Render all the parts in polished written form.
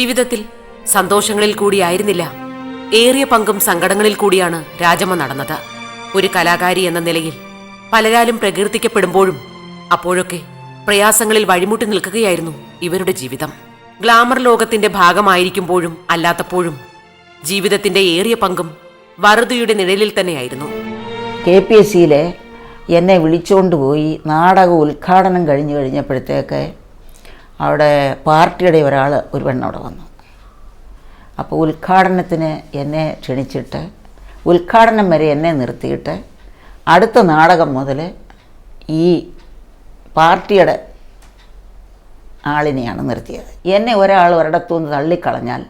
ജീവിതത്തിൽ സന്തോഷങ്ങളിൽ കൂടിയായിരുന്നില്ല, ഏറിയ പങ്കും സങ്കടങ്ങളിൽ കൂടിയാണ് രാജമ്മ നടന്നത്. ഒരു കലാകാരി എന്ന നിലയിൽ പലരാലും പ്രകീർത്തിക്കപ്പെടുമ്പോഴും അപ്പോഴൊക്കെ പ്രയാസങ്ങളിൽ വഴിമുട്ടി നിൽക്കുകയായിരുന്നു ഇവരുടെ ജീവിതം. ഗ്ലാമർ ലോകത്തിന്റെ ഭാഗമായിരിക്കുമ്പോഴും അല്ലാത്തപ്പോഴും ജീവിതത്തിന്റെ ഏറിയ പങ്കും വറുതിയുടെ നിഴലിൽ തന്നെയായിരുന്നു. KPSCയിലെ എന്നെ വിളിച്ചുകൊണ്ടുപോയി നാടക ഉദ്ഘാടനം കഴിഞ്ഞപ്പോഴത്തേക്ക് അവിടെ പാർട്ടിയുടെ ഒരു പെണ്ണവിടെ വന്നു. അപ്പോൾ ഉദ്ഘാടനത്തിന് എന്നെ ക്ഷണിച്ചിട്ട് ഉദ്ഘാടനം വരെ എന്നെ നിർത്തിയിട്ട് അടുത്ത നാടകം മുതൽ ഈ പാർട്ടിയുടെ ആളിനെയാണ് നിർത്തിയത്. എന്നെ ഒരാൾ ഒരിടത്തുനിന്ന് തള്ളിക്കളഞ്ഞാൽ,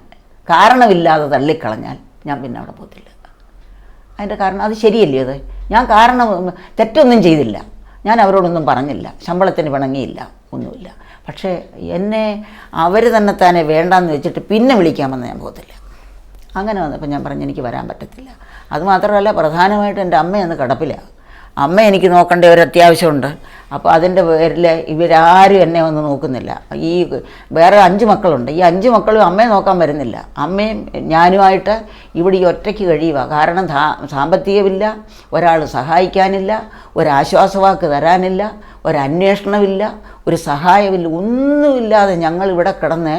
കാരണമില്ലാതെ തള്ളിക്കളഞ്ഞാൽ ഞാൻ പിന്നെ അവിടെ പോകത്തില്ല. അതിൻ്റെ കാരണം അത് ശരിയല്ലേ? അത് ഞാൻ കാരണം തെറ്റൊന്നും ചെയ്തില്ല, ഞാൻ അവരോടൊന്നും പറഞ്ഞില്ല, ശമ്പളത്തിന് പിണങ്ങിയില്ല, ഒന്നുമില്ല. പക്ഷേ എന്നെ അവർ തന്നെ വേണ്ടാന്ന് വെച്ചിട്ട് പിന്നെ വിളിക്കാമെന്ന് ഞാൻ പോകത്തില്ല. അങ്ങനെ വന്നപ്പോൾ ഞാൻ പറഞ്ഞു എനിക്ക് വരാൻ പറ്റത്തില്ല. അതുമാത്രമല്ല, പ്രധാനമായിട്ട് എൻ്റെ അമ്മയൊന്ന് കിടപ്പിലാണ്. അമ്മ എനിക്ക് നോക്കേണ്ട ഒരു അത്യാവശ്യമുണ്ട്. അപ്പോൾ അതിൻ്റെ പേരിൽ ഇവരാരും എന്നെ ഒന്നും നോക്കുന്നില്ല. ഈ വേറെ 5 മക്കളുണ്ട്. ഈ 5 മക്കളും അമ്മയെ നോക്കാൻ വരുന്നില്ല. അമ്മയും ഞാനുമായിട്ട് ഇവിടെ ഈ ഒറ്റയ്ക്ക് കഴിയുക. കാരണം സാമ്പത്തികമില്ല, ഒരാൾ സഹായിക്കാനില്ല, ഒരാശ്വാസവാക്ക് തരാനില്ല, ഒരന്വേഷണമില്ല, ഒരു സഹായമില്ല, ഒന്നുമില്ലാതെ ഞങ്ങളിവിടെ കിടന്ന്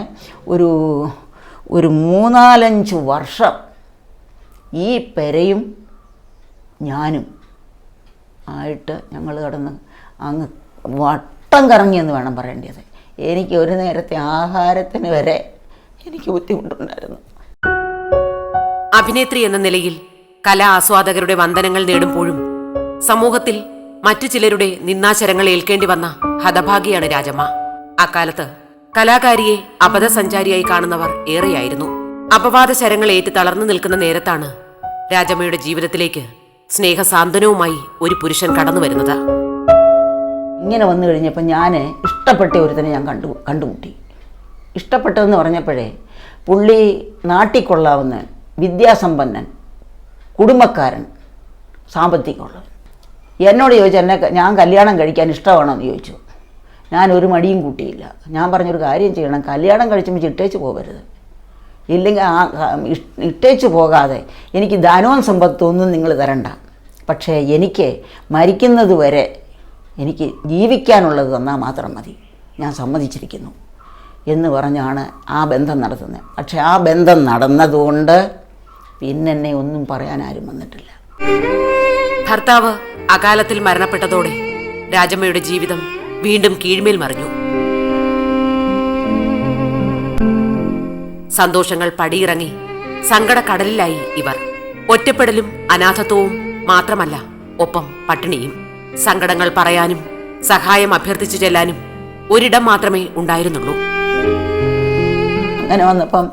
ഒരു 3-4-5 വർഷം ഈ പെരയും ഞാനും ആയിട്ട് ഞങ്ങൾ കിടന്ന് അങ്ങ് വട്ടം കറങ്ങിയെന്ന് വേണം പറയേണ്ടത്. എനിക്ക് ഒരു നേരത്തെ ആഹാരത്തിന് വരെ എനിക്ക് ബുദ്ധിമുട്ടുണ്ടായിരുന്നു. അഭിനേത്രി എന്ന നിലയിൽ കലാ ആസ്വാദകരുടെ വന്ദനങ്ങൾ നേടുമ്പോഴും സമൂഹത്തിൽ മറ്റു ചിലരുടെ നിന്ദാശരങ്ങൾ ഏൽക്കേണ്ടി വന്ന ഹതഭാഗിയാണ് രാജമ്മ. അക്കാലത്ത് കലാകാരിയെ അബദ്ധസഞ്ചാരിയായി കാണുന്നവർ ഏറെയായിരുന്നു. അപവാദ ശരങ്ങൾ ഏറ്റ് തളർന്നു നിൽക്കുന്ന നേരത്താണ് രാജമ്മയുടെ ജീവിതത്തിലേക്ക് സ്നേഹസാന്ത്വനവുമായി ഒരു പുരുഷൻ കടന്നു വരുന്നത്. ഇങ്ങനെ വന്നു കഴിഞ്ഞപ്പോൾ ഞാൻ ഇഷ്ടപ്പെട്ട ഒരുത്തനെ ഞാൻ കണ്ടുമുട്ടി. ഇഷ്ടപ്പെട്ടതെന്ന് പറഞ്ഞപ്പോഴേ പുള്ളി നാട്ടിക്കൊള്ളാവുന്ന, വിദ്യാസമ്പന്നൻ, കുടുംബക്കാരൻ, സാമ്പത്തികമുള്ളവൻ. എന്നോട് ചോദിച്ചു, ഞാൻ കല്യാണം കഴിക്കാൻ ഇഷ്ടമാണോ എന്ന് ചോദിച്ചു. ഞാൻ ഒരു മടിയും കൂട്ടിയില്ല. ഞാൻ പറഞ്ഞൊരു കാര്യം ചെയ്യണം, കല്യാണം കഴിച്ചുമ്പോൾ ഇട്ടേച്ച് പോകരുത്. ഇല്ലെങ്കിൽ ഇട്ടേച്ച് പോകാതെ എനിക്ക് ധനവും സമ്പത്തൊന്നും നിങ്ങൾ തരണ്ട, പക്ഷേ എനിക്ക് മരിക്കുന്നത് വരെ എനിക്ക് ജീവിക്കാനുള്ളത് തന്നാൽ മാത്രം മതി, ഞാൻ സമ്മതിച്ചിരിക്കുന്നു എന്ന് പറഞ്ഞാണ് ആ ബന്ധം നടത്തുന്നത്. പക്ഷേ ആ ബന്ധം നടന്നതുകൊണ്ട് പിന്നെ എന്നെ ഒന്നും പറയാൻ ആരും വന്നിട്ടില്ല. ഭർത്താവ് അകാലത്തിൽ മരണപ്പെട്ടതോടെ രാജമ്മയുടെ ജീവിതം വീണ്ടും കീഴ്മേൽ മറിഞ്ഞു. സന്തോഷങ്ങൾ പടിയിറങ്ങി സങ്കടക്കടലിലായി ഇവർ. ഒറ്റപ്പെടലും അനാഥത്വവും മാത്രമല്ല, ഒപ്പം പട്ടിണിയും. സങ്കടങ്ങൾ പറയാനും സഹായം അഭ്യർത്ഥിച്ചു ചെല്ലാനും ഒരിടം മാത്രമേ ഉണ്ടായിരുന്നുള്ളൂ. അങ്ങനെ വന്നപ്പം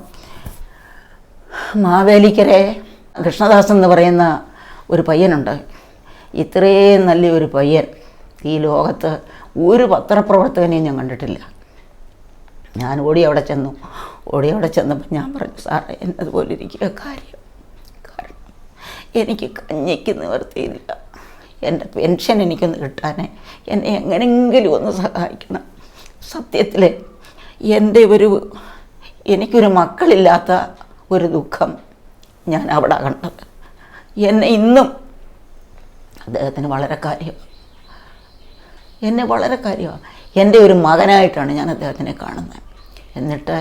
മാവേലിക്കരെ കൃഷ്ണദാസ് എന്ന് പറയുന്ന ഒരു പയ്യനുണ്ട്. ഇത്രയും നല്ലൊരു പയ്യൻ ഈ ലോകത്ത് ഒരു പത്രപ്രവർത്തകനെയും ഞാൻ കണ്ടിട്ടില്ല. ഞാൻ ഓടി അവിടെ ചെന്നപ്പോൾ ഞാൻ പറഞ്ഞു, സാറേ എന്നതുപോലെ ഇരിക്കുക കാര്യം. കാരണം എനിക്ക് കഞ്ഞിക്ക് നിവർത്തിയില്ല, എൻ്റെ പെൻഷൻ എനിക്കൊന്ന് കിട്ടാനേ എന്നെ എങ്ങനെയെങ്കിലും ഒന്ന് സഹായിക്കണം. സത്യത്തിൽ എനിക്കൊരു മക്കളില്ലാത്ത ഒരു ദുഃഖം ഞാൻ അവിടെ കണ്ടത്. എന്നെ ഇന്നും അദ്ദേഹത്തിന് വളരെ കാര്യമാണ്, എന്നെ വളരെ കാര്യമാണ്. എൻ്റെ ഒരു മകനായിട്ടാണ് ഞാൻ അദ്ദേഹത്തിനെ കാണുന്നത്. എന്നിട്ട്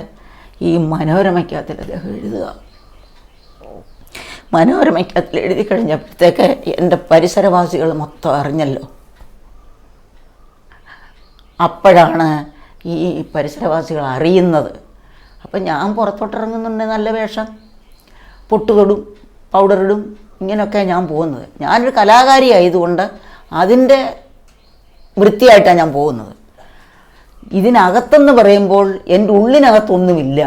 ഈ മനോരമയ്ക്കകത്തിൽ അദ്ദേഹം എഴുതുക. മനോരമയ്ക്കകത്തിൽ എഴുതി കഴിഞ്ഞപ്പോഴത്തേക്ക് എൻ്റെ പരിസരവാസികൾ മൊത്തം അറിഞ്ഞല്ലോ. അപ്പോഴാണ് ഈ പരിസരവാസികൾ അറിയുന്നത്. അപ്പം ഞാൻ പുറത്തോട്ടിറങ്ങുന്നുണ്ട്, നല്ല വേഷം, പൊട്ടുതൊടും, പൗഡറിടും, ഇങ്ങനെയൊക്കെ ഞാൻ പോകുന്നത്. ഞാനൊരു കലാകാരി ആയതുകൊണ്ട് അതിൻ്റെ വൃത്തിയായിട്ടാണ് ഞാൻ പോകുന്നത്. ഇതിനകത്തെന്ന് പറയുമ്പോൾ എൻ്റെ ഉള്ളിനകത്തൊന്നുമില്ല.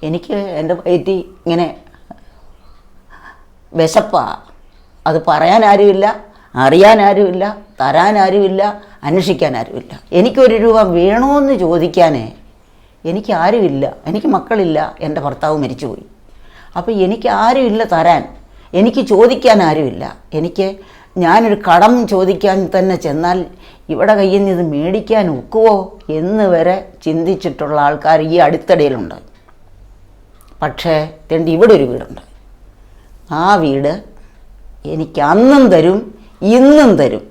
എനിക്ക് എൻ്റെ വയറ്റി ഇങ്ങനെ വിശപ്പാണ്. അത് പറയാൻ ആരുമില്ല, അറിയാൻ ആരുമില്ല, തരാൻ ആരുമില്ല, അന്വേഷിക്കാൻ ആരുമില്ല. എനിക്കൊരു രൂപ വേണമെന്ന് ചോദിക്കാനേ എനിക്ക് ആരുമില്ല. എനിക്ക് മക്കളില്ല, എൻ്റെ ഭർത്താവ് മരിച്ചുപോയി. അപ്പോൾ എനിക്ക് ആരുമില്ല തരാൻ, എനിക്ക് ചോദിക്കാൻ ആരുമില്ല. ഞാനൊരു കടം ചോദിക്കാൻ തന്നെ ചെന്നാൽ ഇവിടെ കയ്യിൽ നിന്ന് ഇത് മേടിക്കാൻ ഒക്കുവോ എന്ന് വരെ ചിന്തിച്ചിട്ടുള്ള ആൾക്കാർ ഈ അടുത്തിടയിലുണ്ട്. പക്ഷേ തെണ്ടി ഇവിടെ ഒരു വീടുണ്ട്. ആ വീട് എനിക്ക് അന്നും തരും ഇന്നും തരും.